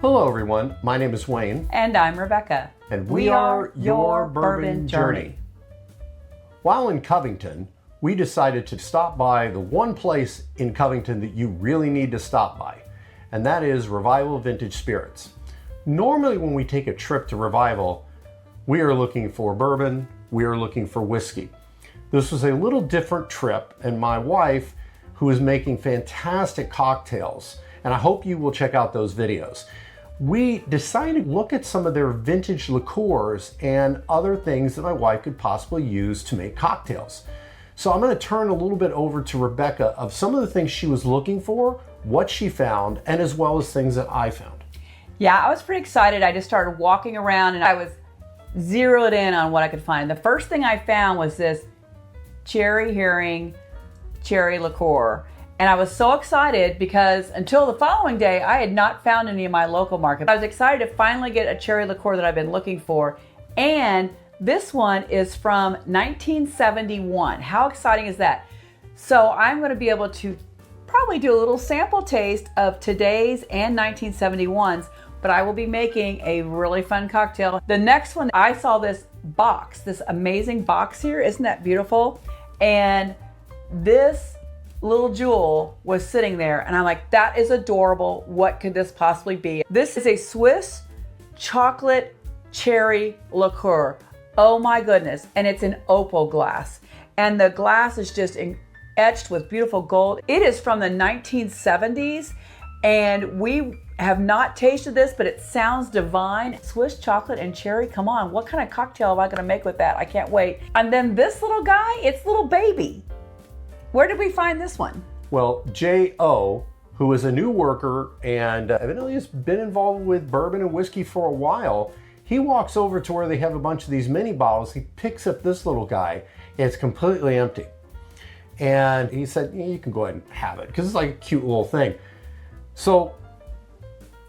Hello everyone, my name is Wayne. And I'm Rebecca. And we are Your Bourbon Journey. While in Covington, we decided to stop by the one place in Covington that you really need to stop by, and that is Revival Vintage Spirits. Normally when we take a trip to Revival, we are looking for bourbon, we are looking for whiskey. This was a little different trip, and my wife, who is making fantastic cocktails, and I hope you will check out those videos. We decided to look at some of their vintage liqueurs and other things that my wife could possibly use to make cocktails. So I'm going to turn a little bit over to Rebecca of some of the things she was looking for, what she found, and as well as things that I found. Yeah, I was pretty excited. I just started walking around and I was zeroed in on what I could find. The first thing I found was this Cherry Heering Cherry Liqueur. And I was so excited because until the following day, I had not found any in my local market. I was excited to finally get a cherry liqueur that I've been looking for. And this one is from 1971. How exciting is that? So I'm going to be able to probably do a little sample taste of today's and 1971's, but I will be making a really fun cocktail. The next one, I saw this box, this amazing box here. Isn't that beautiful? And this little jewel was sitting there and I'm like, that is adorable. What could this possibly be? This is a Swiss Chocolate Cherry Liqueur. Oh my goodness. And it's in opal glass. And the glass is just etched with beautiful gold. It is from the 1970s and we have not tasted this, but it sounds divine. Swiss chocolate and cherry, come on. What kind of cocktail am I gonna make with that? I can't wait. And then this little guy, it's little baby. Where did we find this one? Well, J.O., who is a new worker and evidently has been involved with bourbon and whiskey for a while, he walks over to where they have a bunch of these mini bottles. He picks up this little guy. It's completely empty. And he said, yeah, you can go ahead and have it because it's like a cute little thing. So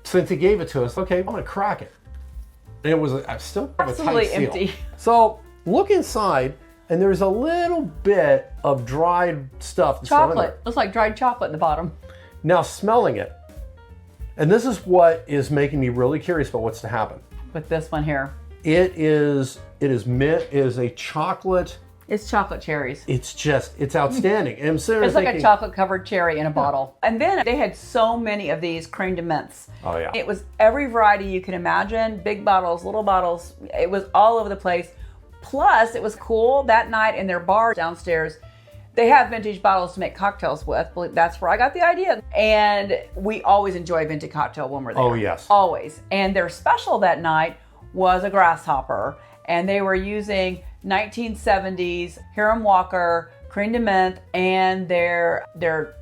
since he gave it to us, okay, I'm gonna crack it. And it was still absolutely a tight seal. empty. So look inside. And there's a little bit of dried stuff. That's chocolate. Looks like dried chocolate in the bottom. Now smelling it, and this is what is making me really curious about what's to happen. With this one here. It is a chocolate. It's chocolate cherries. It's outstanding. And I'm sitting it's there like thinking, a chocolate covered cherry in a bottle. And then they had so many of these creme de menthes. Oh yeah. It was every variety you can imagine. Big bottles, little bottles. It was all over the place. Plus, it was cool that night in their bar downstairs. They have vintage bottles to make cocktails with. That's where I got the idea. And we always enjoy a vintage cocktail when we're there. Oh, yes. Always. And their special that night was a grasshopper. And they were using 1970s Hiram Walker, creme de menthe, and their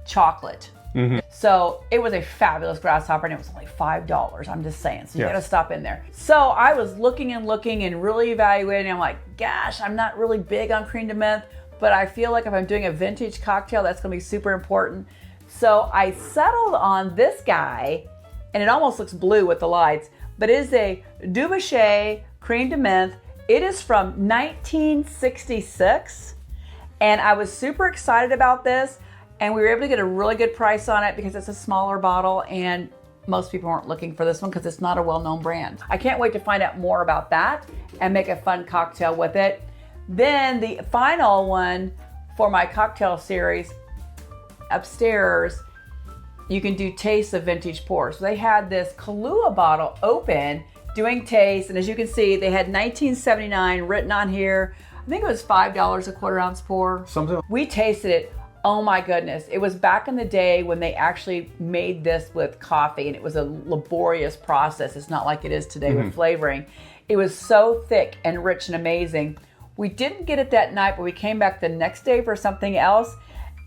chocolate. Mm-hmm. So it was a fabulous grasshopper and it was only $5. I'm just saying. So you got to stop in there. So I was looking and really evaluating. I'm like, gosh, I'm not really big on creme de menthe, but I feel like if I'm doing a vintage cocktail, that's going to be super important. So I settled on this guy, and it almost looks blue with the lights, but it is a Dubuchet creme de menthe. It is from 1966, and I was super excited about this. And we were able to get a really good price on it because it's a smaller bottle and most people weren't looking for this one because it's not a well-known brand. I can't wait to find out more about that and make a fun cocktail with it. Then the final one for my cocktail series, upstairs, you can do tastes of vintage pours. So they had this Kahlua bottle open doing tastes. And as you can see, they had 1979 written on here. I think it was $5 a quarter ounce pour. Something. We tasted it. Oh my goodness. It was back in the day when they actually made this with coffee and it was a laborious process. It's not like it is today with flavoring. It was so thick and rich and amazing. We didn't get it that night, but we came back the next day for something else.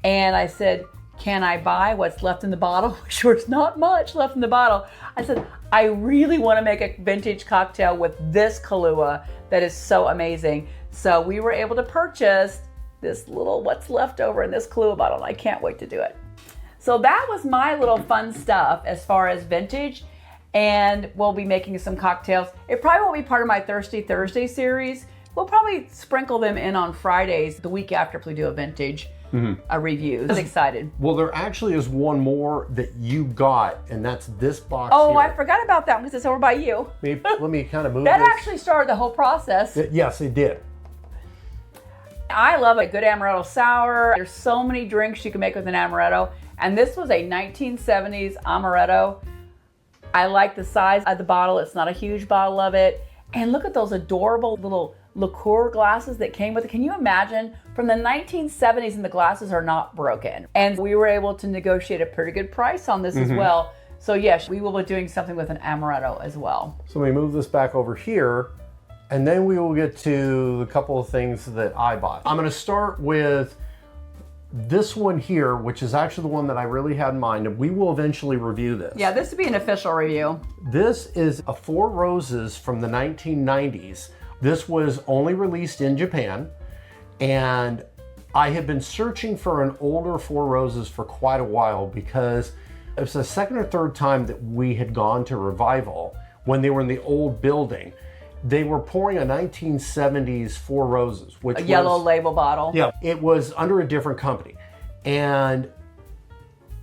And I said, can I buy what's left in the bottle? Sure, it's not much left in the bottle. I said, I really want to make a vintage cocktail with this Kahlua that is so amazing. So we were able to purchase this little what's left over in this Kahlua bottle, and I can't wait to do it. So that was my little fun stuff as far as vintage, and we'll be making some cocktails. It probably won't be part of my Thirsty Thursday series. We'll probably sprinkle them in on Fridays the week after if we do a vintage. reviews. I was excited. Well, there actually is one more that you got, and that's this box Oh, here. I forgot about that one because it's over by you. Let me kind of move That this. actually started the whole process. Yes, it did. I love a good amaretto sour. There's so many drinks you can make with an amaretto. And this was a 1970s amaretto. I like the size of the bottle. It's not a huge bottle of it. And look at those adorable little liqueur glasses that came with it. Can you imagine? From the 1970s, and the glasses are not broken. And we were able to negotiate a pretty good price on this as well. So yes, we will be doing something with an amaretto as well. So let me move this back over here, and then we will get to the couple of things that I bought. I'm going to start with this one here, which is actually the one that I really had in mind, and we will eventually review this. Yeah, this would be an official review. This is a Four Roses from the 1990s. This was only released in Japan, and I had been searching for an older Four Roses for quite a while because it was the second or third time that we had gone to Revival when they were in the old building. They were pouring a 1970s Four Roses, which was Yellow label bottle. Yeah, it was under a different company. And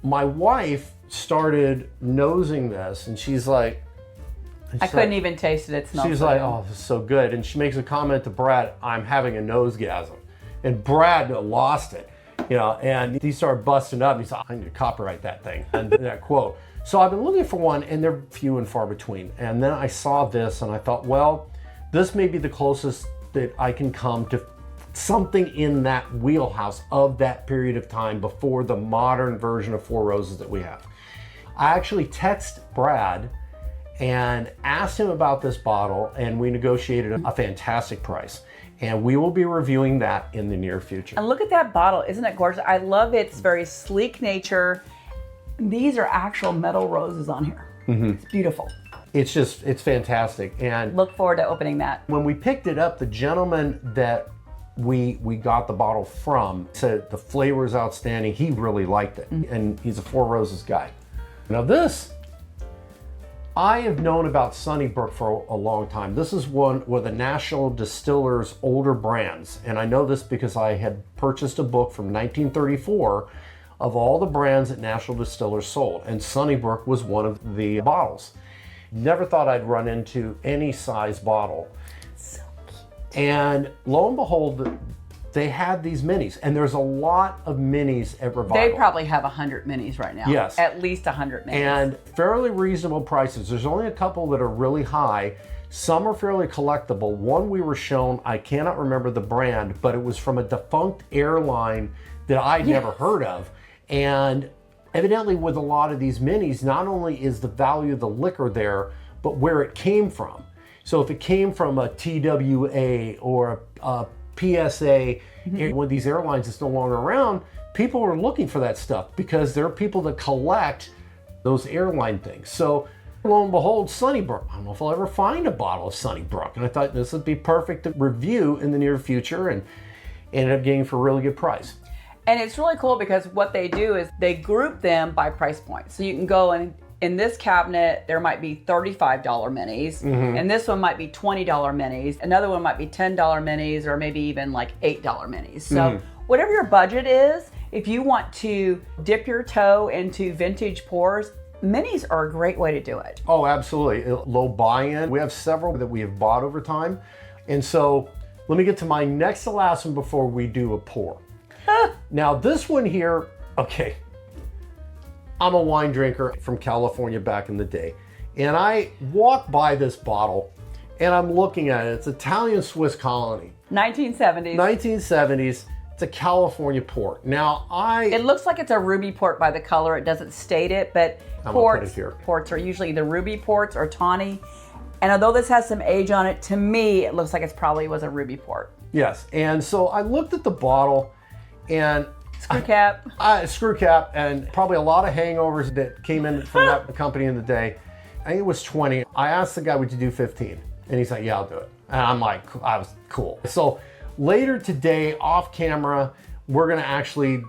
my wife started nosing this, and she's like, I couldn't even taste it. It smells she's so like, good. oh, this is so good. And she makes a comment to Brad, I'm having a nosegasm. And Brad lost it, and he started busting up. And he said, I need to copyright that thing, and that quote. So I've been looking for one, and they're few and far between. And then I saw this, and I thought, well, this may be the closest that I can come to something in that wheelhouse of that period of time before the modern version of Four Roses that we have. I actually texted Brad and asked him about this bottle, and we negotiated a fantastic price. And we will be reviewing that in the near future. And look at that bottle. Isn't it gorgeous? I love its very sleek nature. These are actual metal roses on here. It's beautiful. It's fantastic. And Look forward to opening that. when we picked it up, the gentleman that we got the bottle from said the flavor is outstanding. He really liked it. And he's a Four Roses guy. Now this, I have known about Sunnybrook for a long time. This is one of the National Distillers' older brands. And I know this because I had purchased a book from 1934 of all the brands that National Distillers sold. And Sunnybrook was one of the bottles. Never thought I'd run into any size bottle. So cute. And lo and behold, they had these minis. And there's a lot of minis at Revival. They probably have 100 minis right now. Yes. At least 100 minis. And fairly reasonable prices. There's only a couple that are really high. Some are fairly collectible. One we were shown, I cannot remember the brand, but it was from a defunct airline that I'd never heard of. And evidently with a lot of these minis, not only is the value of the liquor there, but where it came from. So if it came from a TWA or a PSA, one of these airlines that's no longer around, people are looking for that stuff because there are people that collect those airline things. So lo and behold, Sunnybrook. I don't know if I'll ever find a bottle of Sunnybrook. And I thought this would be perfect to review in the near future, and ended up getting for a really good price. And it's really cool because what they do is they group them by price point. So you can go and in this cabinet, there might be $35 minis, and this one might be $20 minis. Another one might be $10 minis, or maybe even like $8 minis. So whatever your budget is, if you want to dip your toe into vintage pours, minis are a great way to do it. Oh, absolutely. Low buy-in. We have several that we have bought over time. And so let me get to my next to last one before we do a pour. Now this one here, okay, I'm a wine drinker from California back in the day. And I walk by this bottle and I'm looking at it. It's Italian Swiss Colony. 1970s. 1970s. It's a California port. Now It looks like it's a ruby port by the color. It doesn't state it, but I'm gonna put it here. ports are usually either ruby ports or tawny. And although this has some age on it, to me, it looks like it probably was a ruby port. Yes. And so I looked at the bottle and Screw cap. Screw cap, and probably a lot of hangovers that came in from that company in the day. I think it was 20. I asked the guy, would you do 15? And he's like, yeah, I'll do it. And I'm like, I was cool. So later today, off camera, we're gonna actually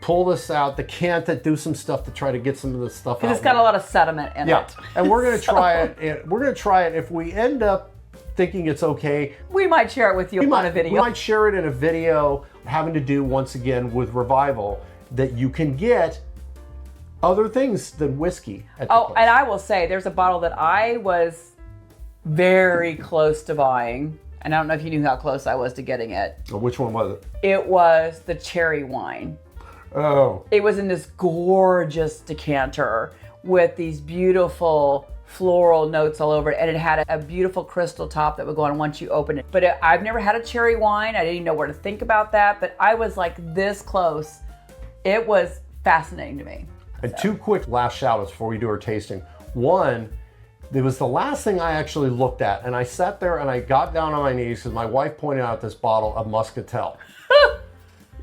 pull this out, decant it, do some stuff to try to get some of this stuff out. Because it's got a lot of sediment in it. And we're gonna try it. We're gonna try it. If we end up thinking it's okay, we might share it with you on a video. We might share it in a video, having to do once again with Revival that you can get other things than whiskey at the place. And I will say, there's a bottle that I was very close to buying, and I don't know if you knew how close I was to getting it. Oh, which one was it? It was the cherry wine. Oh. It was in this gorgeous decanter with these beautiful floral notes all over it, and it had a beautiful crystal top that would go on once you open it. But I've never had a cherry wine. I didn't even know where to think about that, but I was like this close. It was fascinating to me. And two quick last shout outs before we do our tasting. One, it was the last thing I actually looked at, and I sat there and I got down on my knees because my wife pointed out this bottle of Muscatel.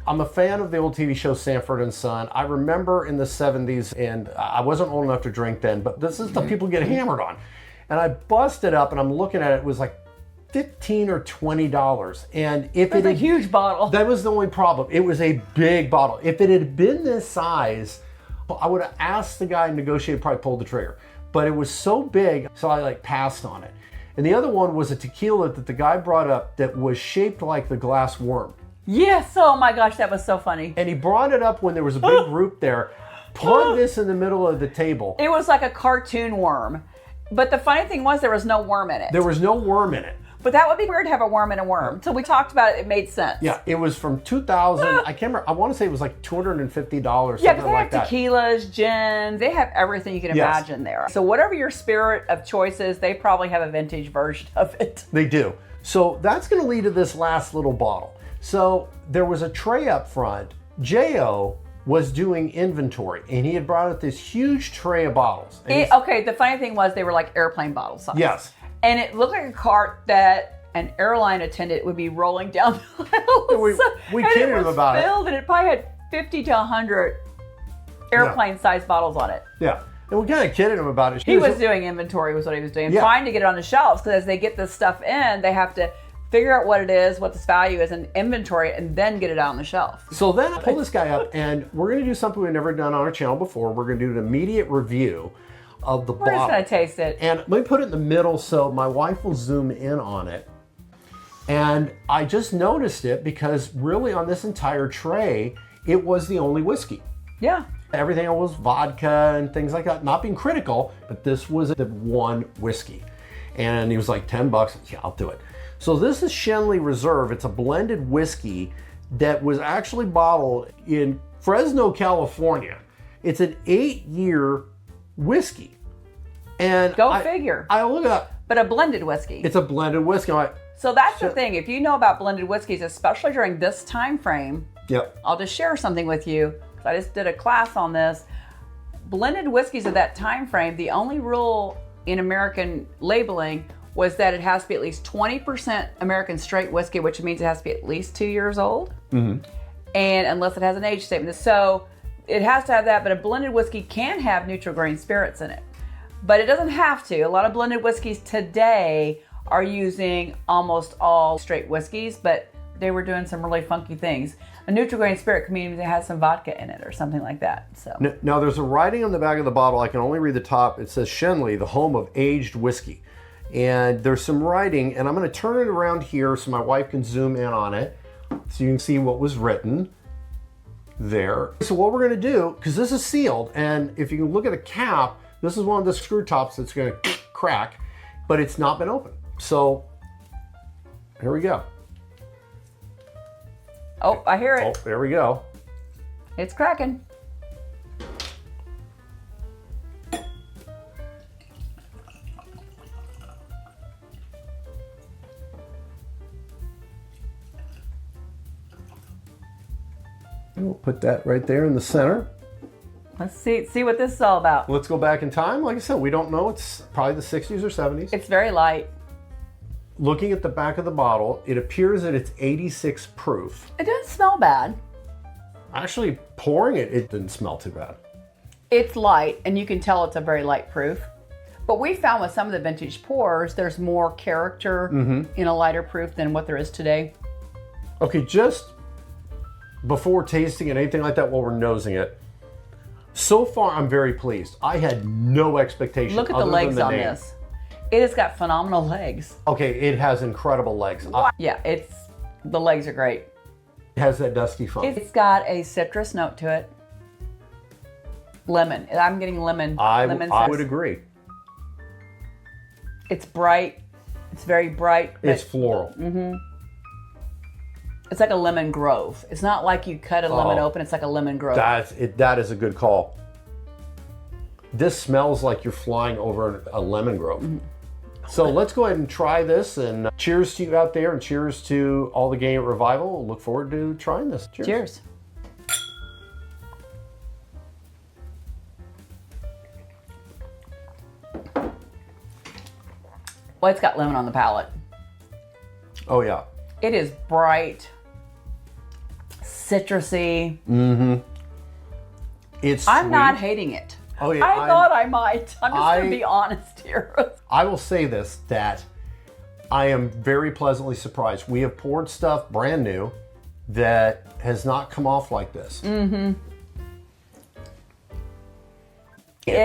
I'm a fan of the old TV show Sanford and Son. I remember in the 70s, and I wasn't old enough to drink then, but this is the people get hammered on. And I busted up and I'm looking at it, it was like $15 or $20. And if It was a huge bottle. That was the only problem. It was a big bottle. If it had been this size, I would have asked the guy to negotiate, probably pulled the trigger. But it was so big, so I like passed on it. And the other one was a tequila that the guy brought up that was shaped like the glass worm. Yes, oh my gosh, that was so funny. And he brought it up when there was a big group there, plugged this in the middle of the table. It was like a cartoon worm. But the funny thing was there was no worm in it. There was no worm in it. But that would be weird to have a worm in a worm. Until we talked about it, it made sense. Yeah, it was from 2000. I can't remember. I want to say it was like $250, something Yeah, because they like have that. tequilas, gins, they have everything you can imagine there. So whatever your spirit of choice is, they probably have a vintage version of it. They do. So that's going to lead to this last little bottle. So there was a tray up front. J.O. was doing inventory, and he had brought out this huge tray of bottles. And Okay, the funny thing was they were like airplane bottle size. Yes. And it looked like a cart that an airline attendant would be rolling down the aisle. We kidded him about it. And it probably had 50 to 100 airplane-sized bottles on it. Yeah. And we kind of kidded him about it. He was doing inventory was what he was doing, trying to get it on the shelves, because as they get this stuff in, they have to figure out what it is, what this value is, and inventory it, and then get it out on the shelf. So then I pull this guy up, and we're going to do something we've never done on our channel before. We're going to do an immediate review of the bottle. We're just going to taste it. And let me put it in the middle so my wife will zoom in on it. And I just noticed it because really on this entire tray, it was the only whiskey. Yeah. Everything else was vodka and things like that. Not being critical, but this was the one whiskey. And he was like, $10. Yeah, I'll do it. So this is Schenley Reserve. It's a blended whiskey that was actually bottled in Fresno, California. It's an 8-year whiskey. And Go figure. I look up. But a blended whiskey. It's a blended whiskey. I'm like, so that's the thing. If you know about blended whiskeys, especially during this time frame, yep. I'll just share something with you. I just did a class on this. Blended whiskeys of that time frame, the only rule in American labeling was that it has to be at least 20% American straight whiskey, which means it has to be at least 2 years old. Mm-hmm. And unless it has an age statement. So it has to have that, but a blended whiskey can have neutral grain spirits in it. But it doesn't have to. A lot of blended whiskeys today are using almost all straight whiskeys, but they were doing some really funky things. A neutral grain spirit can mean it has some vodka in it or something like that. So now there's a writing on the back of the bottle. I can only read the top. It says Schenley, the home of aged whiskey. And there's some writing, and I'm going to turn it around here so my wife can zoom in on it so you can see what was written there. So what we're going to do, because this is sealed, and if you can look at the cap, this is one of the screw tops that's going to crack, but it's not been opened. So here we go. Oh, I hear it. Oh, there we go. It's cracking. We'll put that right there in the center. Let's see what this is all about. Let's go back in time. Like I said, we don't know. It's probably the 60s or 70s. It's very light. Looking at the back of the bottle, it appears that it's 86 proof. It doesn't smell bad. Actually, pouring it, it didn't smell too bad. It's light, and you can tell it's a very light proof. But we found with some of the vintage pours, there's more character in a lighter proof than what there is today. Okay, just before tasting it, anything like that while we're nosing it, so far I'm very pleased. I had no expectation. Look at the legs on this. It has got phenomenal legs. Okay, it has incredible legs. Yeah, the legs are great. It has that dusty funk. It's got a citrus note to it. Lemon. I'm getting lemon. I lemon would agree. It's bright. It's very bright. It's floral. It's like a lemon grove. It's not like you cut a lemon open. It's like a lemon grove. That is a good call. This smells like you're flying over a lemon grove. So let's go ahead and try this, and cheers to you out there, and cheers to all the gang at Revival. Look forward to trying this. Cheers. Cheers. Well, it's got lemon on the palate. Oh yeah. It is bright, citrusy. It's I'm sweet. not hating it. Oh yeah. I thought I might. I'm just going to be honest here. I will say this, that I am very pleasantly surprised. We have poured stuff brand new that has not come off like this. It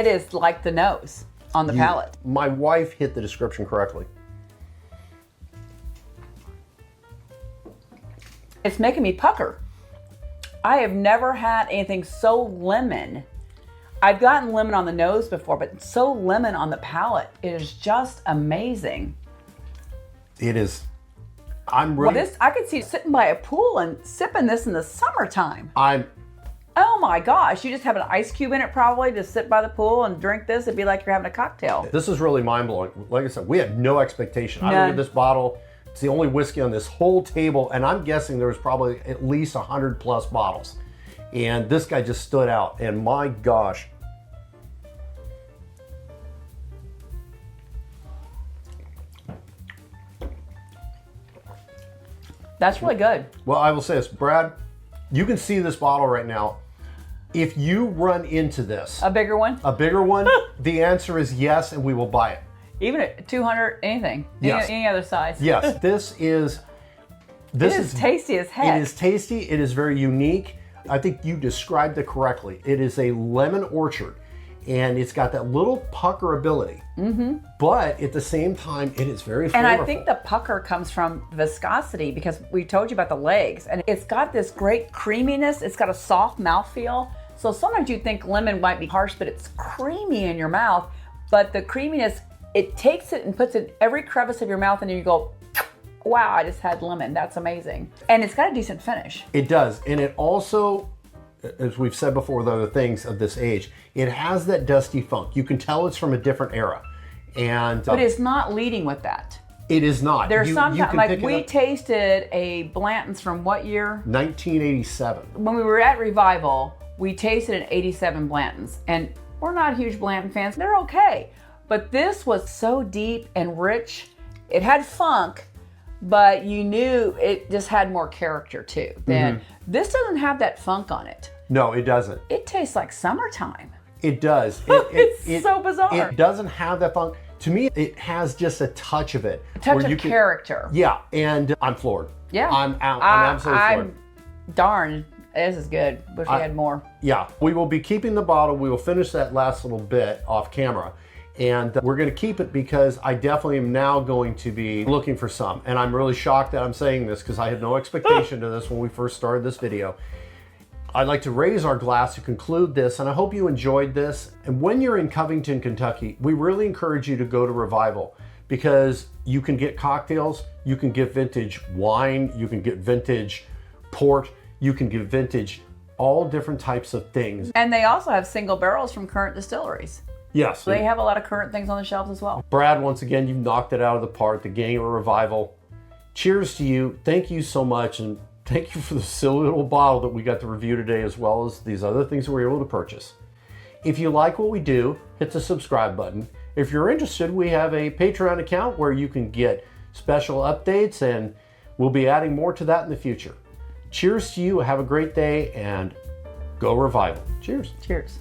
is like the nose on the palate. My wife hit the description correctly. It's making me pucker. I have never had anything so lemon. I've gotten lemon on the nose before, but so lemon on the palate. It is just amazing. It is. I'm really. Well, I could see sitting by a pool and sipping this in the summertime. I'm. Oh my gosh, you just have an ice cube in it probably to sit by the pool and drink this. It'd be like you're having a cocktail. This is really mind blowing. Like I said, we had no expectation. I None. look at this bottle. It's the only whiskey on this whole table, and I'm guessing there was probably at least 100 plus bottles. And this guy just stood out, and my gosh. That's really good. Well, I will say this, Brad, you can see this bottle right now. If you run into this, A bigger one? a bigger one, the answer is yes, and we will buy it. Even at 200, anything. Yes. Any other size. Yes, this is It is tasty as heck. It is tasty. It is very unique. I think you described it correctly. It is a lemon orchard, and it's got that little pucker ability. But at the same time, it is very flavorful. And I think the pucker comes from viscosity because we told you about the legs. And it's got this great creaminess. It's got a soft mouthfeel. So sometimes you think lemon might be harsh, but it's creamy in your mouth. But the creaminess, it takes it and puts it in every crevice of your mouth, and you go, wow, I just had lemon. That's amazing. And it's got a decent finish. It does. And it also, as we've said before with other things of this age, it has that dusty funk. You can tell it's from a different era. And But it's not leading with that. it is not. There's You sometimes, can like pick it we up- tasted a Blanton's from what year? 1987. When we were at Revival, we tasted an 87 Blanton's, and we're not huge Blanton fans. They're okay. But this was so deep and rich. It had funk, but you knew it just had more character too. Then this doesn't have that funk on it. No, it doesn't. It tastes like summertime. It does. It's so bizarre. It doesn't have that funk. To me, it has just a touch of it. A touch where of you can- character. Yeah, and I'm floored. Yeah. I'm absolutely floored. Darn, this is good. Wish we had more. Yeah, we will be keeping the bottle. We will finish that last little bit off camera. And we're going to keep it because I definitely am now going to be looking for some. And I'm really shocked that I'm saying this because I had no expectation to this when we first started this video. I'd like to raise our glass to conclude this, and I hope you enjoyed this. And when you're in Covington, Kentucky, we really encourage you to go to Revival because you can get cocktails, you can get vintage wine, you can get vintage port, you can get vintage, all different types of things. And they also have single barrels from current distilleries. Yes. They have a lot of current things on the shelves as well. Brad, once again, you've knocked it out of the park. The gang at Revival. Cheers to you. Thank you so much. And thank you for the silly little bottle that we got to review today, as well as these other things that we were able to purchase. If you like what we do, hit the subscribe button. If you're interested, we have a Patreon account where you can get special updates, and we'll be adding more to that in the future. Cheers to you. Have a great day, and go Revival. Cheers. Cheers.